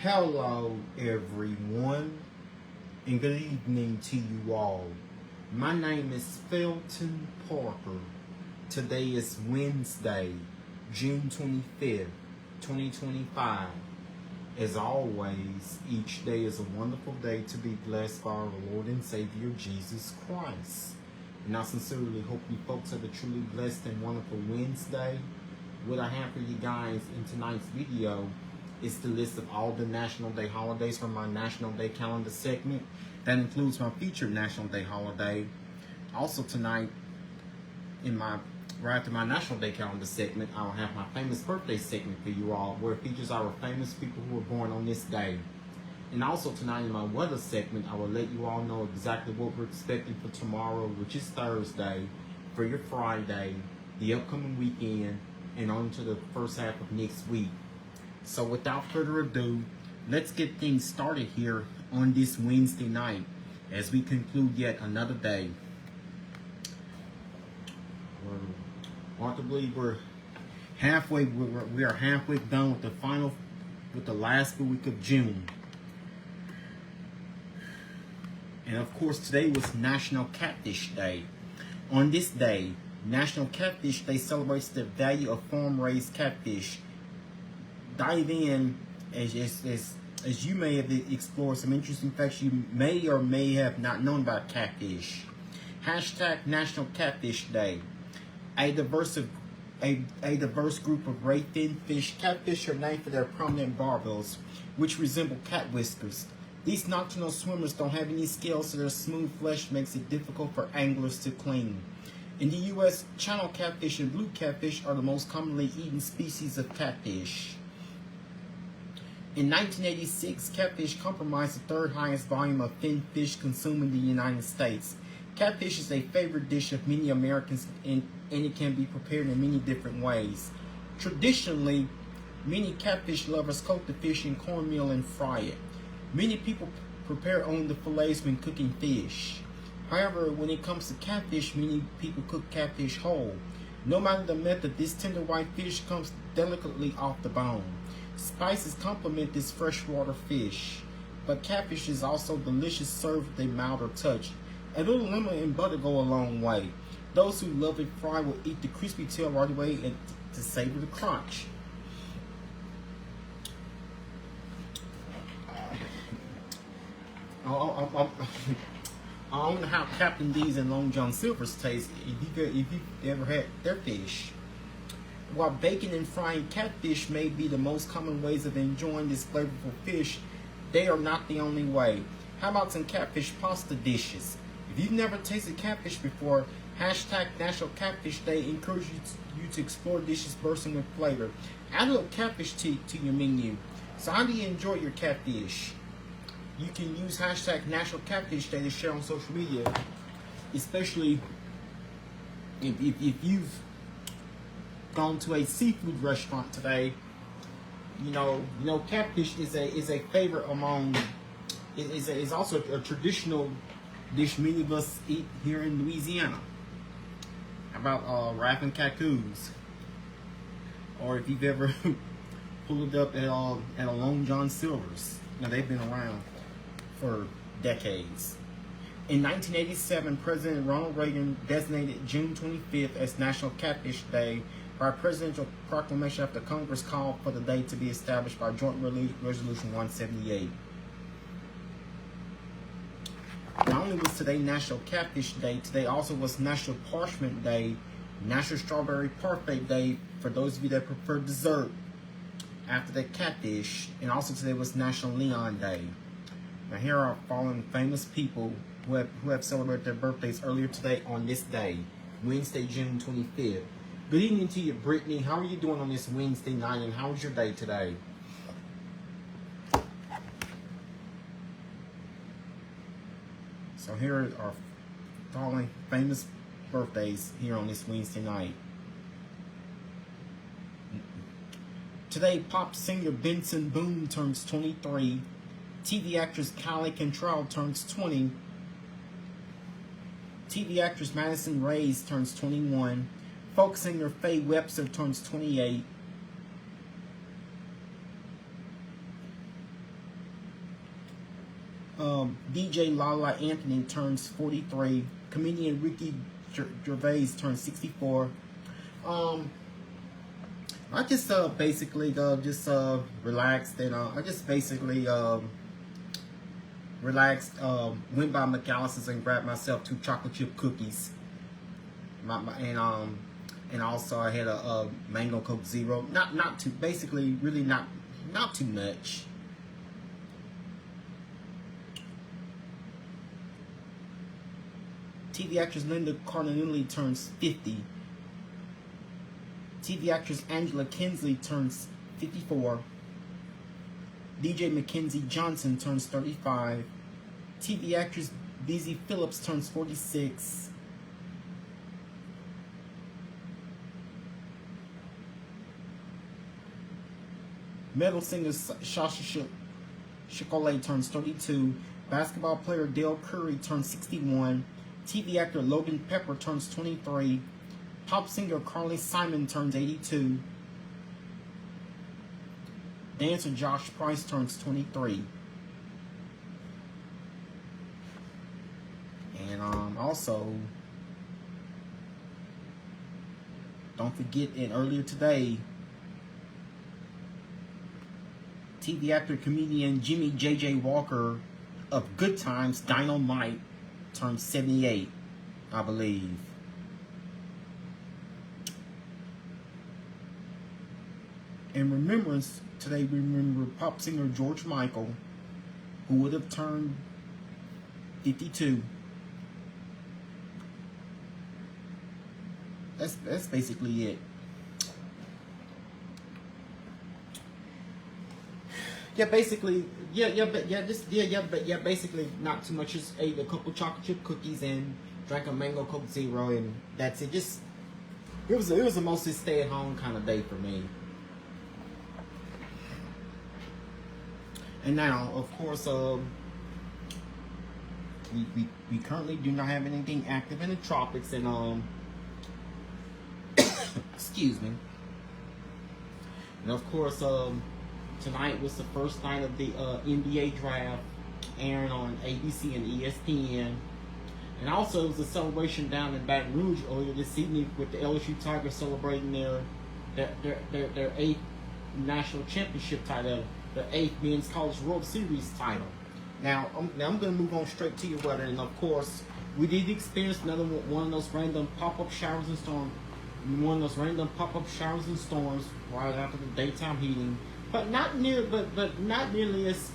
Hello, everyone, and good evening to you all. My name is Felton Parker. Today is Wednesday, June 25th, 2025. As always, each day is a wonderful day to be blessed by our Lord and Savior Jesus Christ. And I sincerely hope you folks have a truly blessed and wonderful Wednesday. What I have for you guys in tonight's video is the list of all the National Day holidays from my National Day calendar segment. That includes my featured National Day holiday. Also tonight, right after my National Day calendar segment, I will have my famous birthday segment for you all, where it features our famous people who were born on this day. And also tonight in my weather segment, I will let you all know exactly what we're expecting for tomorrow, which is Thursday, for your Friday, the upcoming weekend, and on to the first half of next week. So without further ado, let's get things started here on this Wednesday night as we conclude yet another day. Hard to believe we are halfway done with the last week of June. And of course, today was National Catfish Day. On this day, National Catfish Day celebrates the value of farm-raised catfish. Dive in as you may have explored some interesting facts you may or may have not known about catfish. Hashtag National Catfish Day. A diverse group of ray fin fish. Catfish are named for their prominent barbels, which resemble cat whiskers. These nocturnal swimmers don't have any scales, so their smooth flesh makes it difficult for anglers to clean. In the U.S., channel catfish and blue catfish are the most commonly eaten species of catfish. In 1986, catfish comprised the third highest volume of fin fish consumed in the United States. Catfish is a favorite dish of many Americans, and it can be prepared in many different ways. Traditionally, many catfish lovers coat the fish in cornmeal and fry it. Many people prepare only the fillets when cooking fish. However, when it comes to catfish, many people cook catfish whole. No matter the method, this tender white fish comes delicately off the bone. Spices complement this freshwater fish, but catfish is also delicious served with a milder touch. A little lemon and butter go a long way. Those who love it fried will eat the crispy tail right away and to savor the crunch. I don't know how Captain D's and Long John Silver's taste if you've ever had their fish. While baking and frying catfish may be the most common ways of enjoying this flavorful fish, they are not the only way. How about some catfish pasta dishes? If you've never tasted catfish before, hashtag National Catfish Day encourages you to explore dishes bursting with flavor. Add a little catfish to your menu. So how do you enjoy your catfish? You can use hashtag National Catfish Day to share on social media, especially if you've gone to a seafood restaurant today. You know, catfish is a favorite among. Is also a traditional dish many of us eat here in Louisiana. How about wrapping cacos? Or if you've ever pulled it up at a Long John Silver's. Now they've been around for decades. In 1987, President Ronald Reagan designated June 25th as National Catfish Day by presidential proclamation after Congress called for the day to be established by Joint Resolution 178. Not only was today National Catfish Day, today also was National Parchment Day, National Strawberry Parfait Day for those of you that prefer dessert after the catfish, and also today was National Leon Day. Now here are following famous people who have celebrated their birthdays earlier today on this day, Wednesday, June 25th. Good evening to you, Brittany. How are you doing on this Wednesday night, and how was your day today? So here are following famous birthdays here on this Wednesday night. Today, pop singer Benson Boone turns 23. TV actress Kylie Cantrell turns 20. TV actress Madison Rayes turns 21. Folk singer Faye Webster turns 28. DJ Lala Anthony turns 43. Comedian Ricky Gervais turns 64. I just basically just relaxed, and I just basically relaxed. Went by McAllister's and grabbed myself 2 chocolate chip cookies. And also I had a mango Coke Zero. Not too, basically really not too much. TV actress Linda Cardellini turns 50. TV actress Angela Kinsley turns 54. DJ Mackenzie Johnson turns 35. TV actress Busy Phillips turns 46. Metal singer Sasha Chocolate turns 32. Basketball player Dale Curry turns 61. TV actor Logan Pepper turns 23. Pop singer Carly Simon turns 82. Dancer Josh Price turns 23. And also, don't forget, and earlier today, TV actor comedian Jimmy J.J. Walker of Good Times Dynamite turned 78, I believe. In remembrance, today we remember pop singer George Michael, who would have turned 52. That's basically it. Yeah, basically, basically not too much. Just ate a couple chocolate chip cookies and drank a mango Coke Zero, and that's it. Just it was a mostly stay at home kind of day for me. And now, of course, we currently do not have anything active in the tropics, and excuse me. And of course, tonight was the first night of the NBA draft, airing on ABC and ESPN. And also, it was a celebration down in Baton Rouge earlier this evening with the LSU Tigers celebrating their 8th national championship title, the 8th Men's College World Series title. Now I'm going to move on straight to your weather, and of course, we did experience another one of those random pop-up showers and storms. One of those random pop-up showers and storms right after the daytime heating. But not nearly as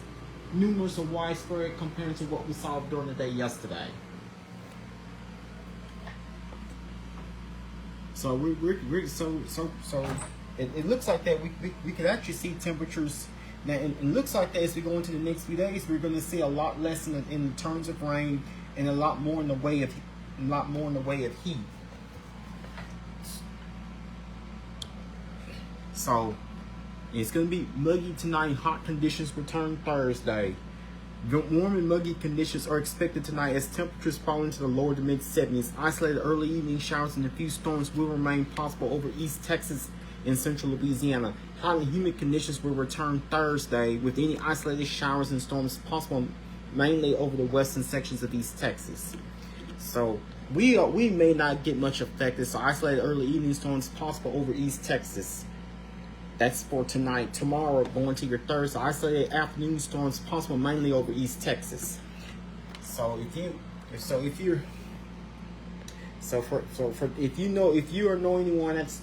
numerous or widespread compared to what we saw during the day yesterday. So it looks like that we could actually see temperatures now. It looks like that as we go into the next few days, we're going to see a lot less in terms of rain, and a lot more in the way of heat. So it's going to be muggy tonight. Hot conditions return Thursday. Warm and muggy conditions are expected tonight as temperatures fall into the lower to mid 70s. Isolated early evening showers and a few storms will remain possible over East Texas and central Louisiana. Hot and humid conditions will return Thursday with any isolated showers and storms possible mainly over the western sections of East Texas. So we may not get much affected. So isolated early evening storms possible over East Texas. That's for tonight. Tomorrow, going to your Thursday, isolated afternoon storms possible mainly over East Texas. So if you know anyone that's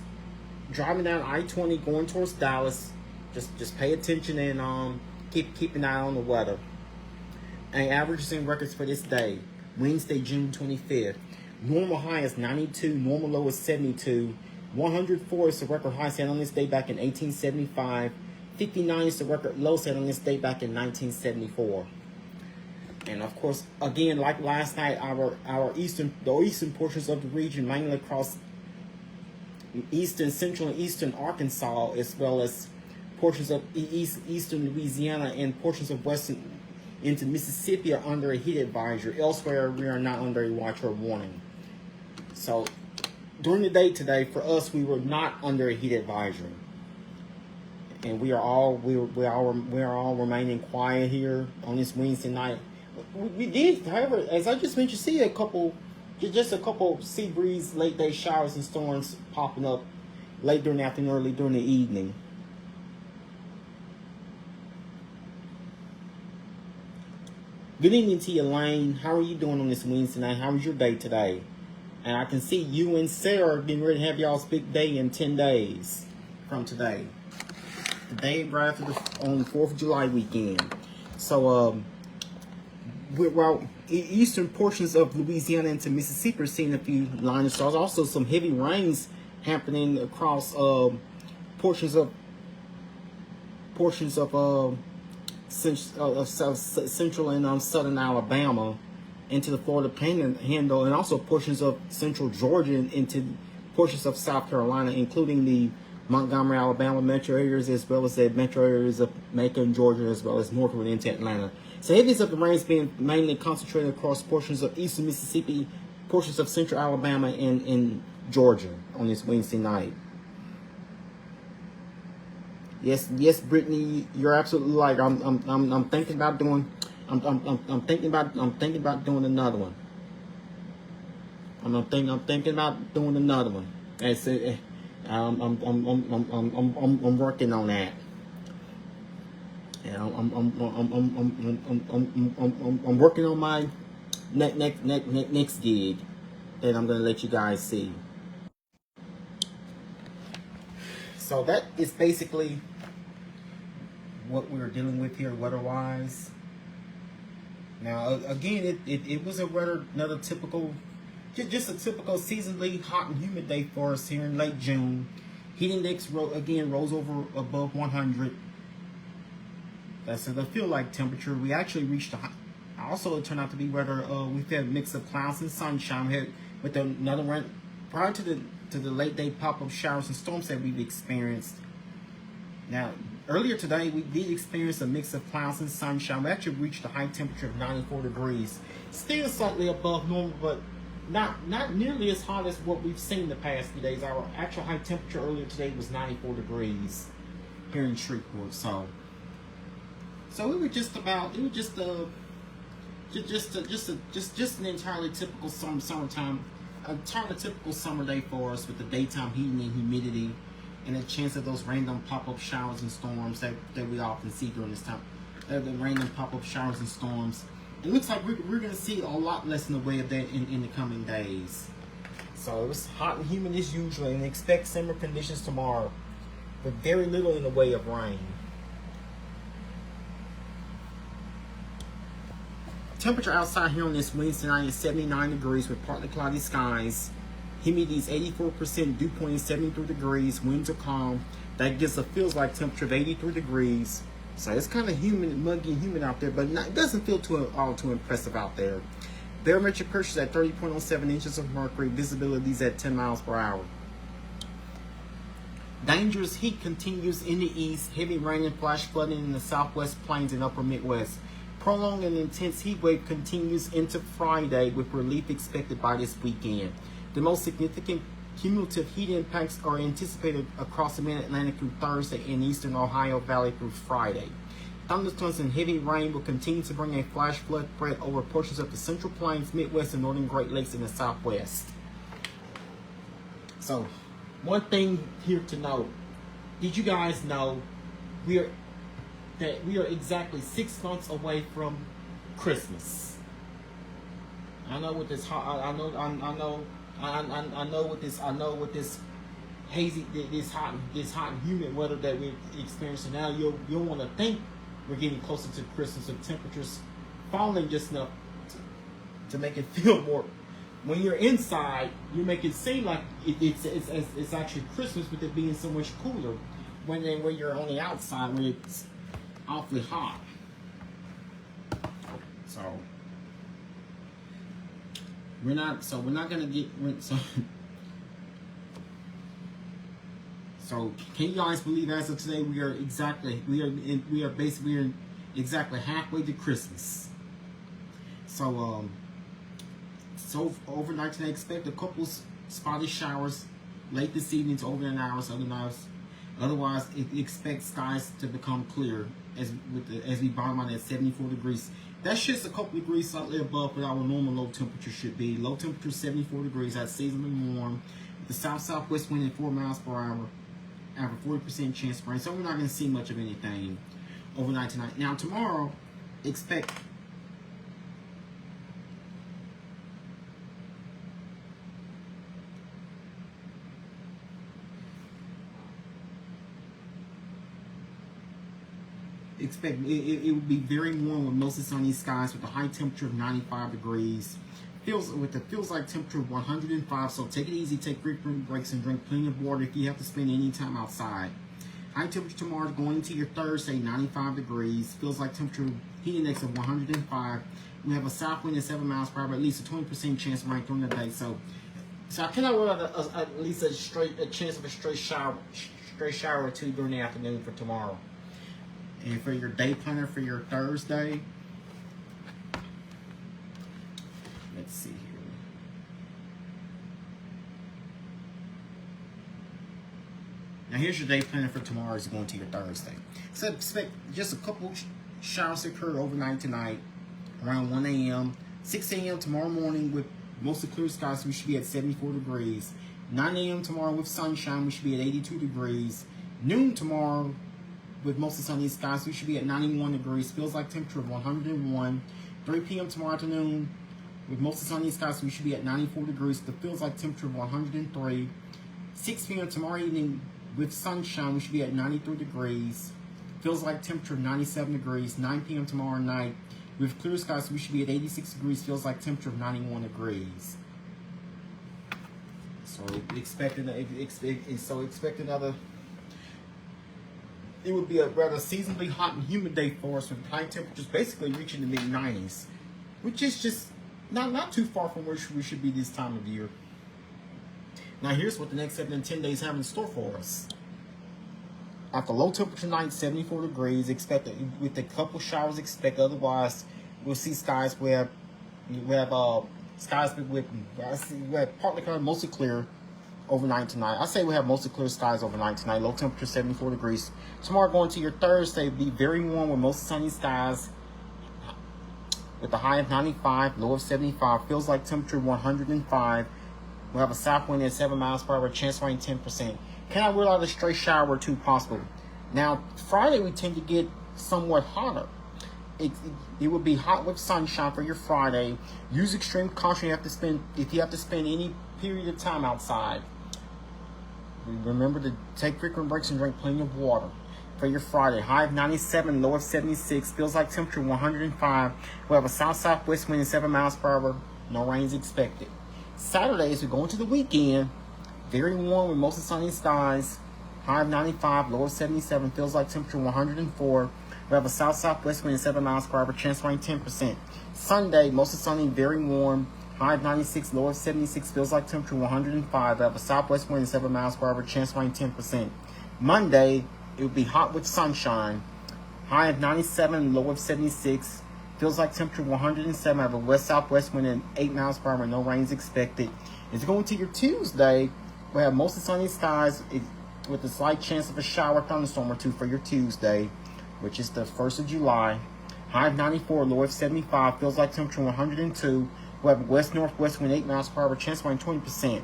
driving down I-20 going towards Dallas, just pay attention and keep an eye on the weather. And averages and records for this day, Wednesday, June 25th. Normal high is 92, normal low is 72. 104 is the record high set on this day back in 1875. 59 is the record low set on this day back in 1974. And of course, again, like last night, the eastern portions of the region, mainly across eastern, central, and eastern Arkansas, as well as portions of eastern Louisiana and portions of western into Mississippi, are under a heat advisory. Elsewhere, we are not under a watch or warning. So during the day today, for us, we were not under a heat advisory, and we are all remaining quiet here on this Wednesday night. We did, however, as I just mentioned, see a couple, just a couple sea breeze, late day showers and storms popping up late during the afternoon, early during the evening. Good evening to you, Elaine. How are you doing on this Wednesday night? How was your day today? And I can see you and Sarah getting ready to have y'all's big day in 10 days from today. The day right after on the 4th of July weekend. So, well, eastern portions of Louisiana into Mississippi are seeing a few line of stars. Also, some heavy rains happening across portions of central and southern Alabama into the Florida Panhandle, and also portions of central Georgia into portions of South Carolina, including the Montgomery, Alabama metro areas, as well as the metro areas of Macon, Georgia, as well as northward into Atlanta. So heaviest of the rains being mainly concentrated across portions of eastern Mississippi, portions of central Alabama, and Georgia on this Wednesday night. Yes, Brittany, you're absolutely right. I'm thinking about doing. I'm thinking about doing another one. I'm thinking about doing another one. I'm working on that. And I'm working on my next gig that I'm gonna let you guys see. So that is basically what we're dealing with here weather-wise. Now, again, it was another typical, just a typical seasonally hot and humid day for us here in late June. Heat index rose over above 100. That's the feel-like temperature. We actually reached a high. Also, it turned out to be weather. We've had a mix of clouds and sunshine. We had with another run prior to the late day pop-up showers and storms that we've experienced. Now, earlier today, we did experience a mix of clouds and sunshine. We actually reached a high temperature of 94 degrees. Still slightly above normal, but not nearly as hot as what we've seen the past few days. Our actual high temperature earlier today was 94 degrees here in Shreveport. So it was just an entirely typical summertime, entirely typical summer day for us, with the daytime heating and humidity, and a chance of those random pop-up showers and storms that we often see during this time. The random pop-up showers and storms. It looks like we're going to see a lot less in the way of that in the coming days. So it was hot and humid as usual, and expect similar conditions tomorrow, but very little in the way of rain. Temperature outside here on this Wednesday night is 79 degrees with partly cloudy skies. Humidity is 84%, dew point is 73 degrees, winds are calm. That gives a feels like temperature of 83 degrees. So it's kind of humid, muggy and humid out there, but it doesn't feel all too impressive out there. Barometric pressure is at 30.07 inches of mercury. Visibility is at 10 miles per hour. Dangerous heat continues in the east. Heavy rain and flash flooding in the southwest plains and upper Midwest. Prolonged and intense heat wave continues into Friday, with relief expected by this weekend. The most significant cumulative heat impacts are anticipated across the mid-Atlantic through Thursday and eastern Ohio Valley through Friday. Thunderstorms and heavy rain will continue to bring a flash flood threat over portions of the Central Plains, Midwest, and Northern Great Lakes in the Southwest. So, one thing here to note: did you guys know we are exactly 6 months away from Christmas? I know with this hot. I know with this hazy, this hot and humid weather that we're experiencing now. You'll want to think we're getting closer to Christmas, with temperatures falling just enough to make it feel more. When you're inside, you make it seem like it's actually Christmas, with it being so much cooler. When you're on the outside, when it's awfully hot. So we're not gonna get so can you guys believe, as of today, we are exactly halfway to Christmas. So overnight tonight, expect a couple spotty showers late this evening to overnight hours, otherwise expect skies to become clear as we bottom out at 74 degrees. That's just a couple degrees slightly above what our normal low temperature should be. Low temperature 74 degrees. That's seasonably warm. The south-southwest wind at 4 miles per hour. Have a 40% chance of rain. So we're not going to see much of anything overnight tonight. Now tomorrow, expect it will be very warm with mostly sunny skies with a high temperature of 95 degrees. Feels like temperature of 105. So take it easy, take frequent breaks, and drink plenty of water if you have to spend any time outside. High temperature tomorrow going into your Thursday, 95 degrees. Feels like temperature heat index of 105. We have a south wind at 7 miles per hour, at least a 20% chance of rain during the day. So I cannot rule out at least a chance of a stray shower or two during the afternoon for tomorrow. And for your day planner for your Thursday, let's see here. Now here's your day planner for tomorrow as going to your Thursday. So expect just a couple showers to occur overnight tonight around 1 a.m. 6 a.m. tomorrow morning with mostly clear skies, we should be at 74 degrees. 9 a.m. tomorrow with sunshine, we should be at 82 degrees. Noon tomorrow with mostly sunny skies, we should be at 91 degrees. Feels like temperature of 101. 3 p.m. tomorrow afternoon with mostly sunny skies, we should be at 94 degrees. The feels like temperature of 103. 6 p.m. tomorrow evening with sunshine, we should be at 93 degrees. Feels like temperature of 97 degrees. 9 p.m. tomorrow night with clear skies, we should be at 86 degrees. Feels like temperature of 91 degrees. So expect another. It would be a rather seasonably hot and humid day for us with high temperatures basically reaching the mid-90s, which is just not too far from where we should be this time of year. Now here's what the next 7 and 10 days have in store for us. After low temperature night, 74 degrees, expect with a couple showers expect. Otherwise, we'll see skies where we have skies with partly cloudy, mostly clear overnight tonight. I say we have mostly clear skies overnight tonight. Low temperature 74 degrees. Tomorrow going to your Thursday, be very warm with mostly sunny skies with a high of 95, low of 75. Feels like temperature 105. We'll have a south wind at 7 miles per hour, chance of rain 10%. Cannot rule out a stray shower or two possible. Now, Friday we tend to get somewhat hotter. It will be hot with sunshine for your Friday. Use extreme caution if you have to spend any period of time outside. Remember to take frequent breaks and drink plenty of water. For your Friday, high of 97, low of 76. Feels like temperature 105. We'll have a south-southwest wind at 7 miles per hour. No rains expected. Saturday, as we go into the weekend, very warm with mostly sunny skies. High of 95, low of 77. Feels like temperature 104. We have a south-southwest wind at 7 miles per hour. Chance of rain 10%. Sunday, mostly sunny, very warm. High of 96, low of 76. Feels like temperature 105. We have a southwest wind at 7 miles per hour. Chance of rain 10%. Monday, it will be hot with sunshine. High of 97, low of 76. Feels like temperature 107. I have a west-southwest wind at 8 miles per hour. No rains expected. It's going to your Tuesday. We have mostly sunny skies with a slight chance of a shower, thunderstorm or two for your Tuesday, which is the 1st of July. High of 94, low of 75. Feels like temperature 102. We have a west-northwest wind 8 miles per hour. Chance of rain 20%.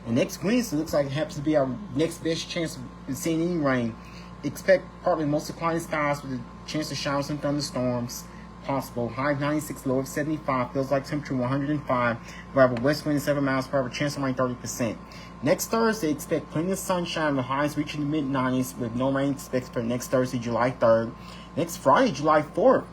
And next Wednesday looks like it happens to be our next best chance of seeing any rain. Expect partly mostly cloudy skies with a chance of showers and thunderstorms possible. High of 96, low of 75. Feels like temperature 105. We have a west wind at 7 miles per hour. Chance of rain 30%. Next Thursday, expect plenty of sunshine with highs reaching the mid-90s with no rain expected for next Thursday, July 3rd. Next Friday, July 4th,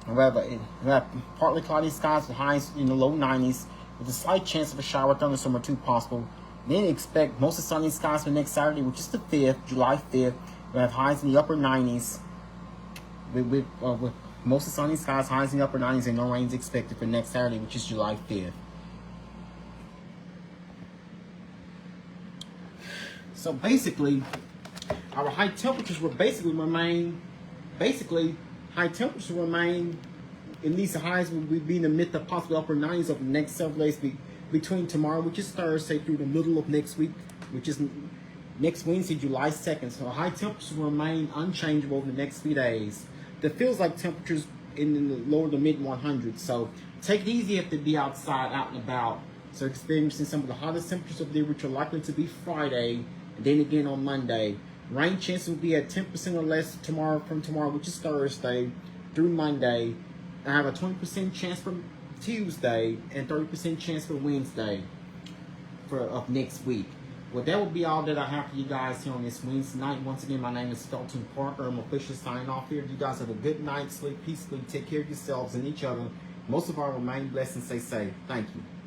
we have partly cloudy skies with highs in the low 90s with a slight chance of a shower, thunderstorm or two possible. Then expect mostly sunny skies for next Saturday, which is the 5th, July 5th. We have highs in the upper 90s with mostly sunny skies, highs in the upper 90s, and no rains expected for next Saturday, which is July 5th. So basically, our high temperatures will remain, at least the highs will be in the mid to possibly upper 90s over the next several days between tomorrow, which is Thursday, through the middle of next week, which is next Wednesday, July 2nd. So high temperatures will remain unchangeable over the next few days. There feels like temperatures in the lower to mid 100s. So take it easy if to be outside, out and about. So experiencing some of the hottest temperatures of the year, which are likely to be Friday, and then again on Monday. Rain chances will be at 10% or less from tomorrow, which is Thursday, through Monday. I have a 20% chance for Tuesday and 30% chance for Wednesday of next week. Well, that will be all that I have for you guys here on this Wednesday night. Once again, my name is Felton Parker. I'm officially signing off here. You guys have a good night. Sleep peacefully. Take care of yourselves and each other. Most of all, remain blessed and stay safe. Thank you.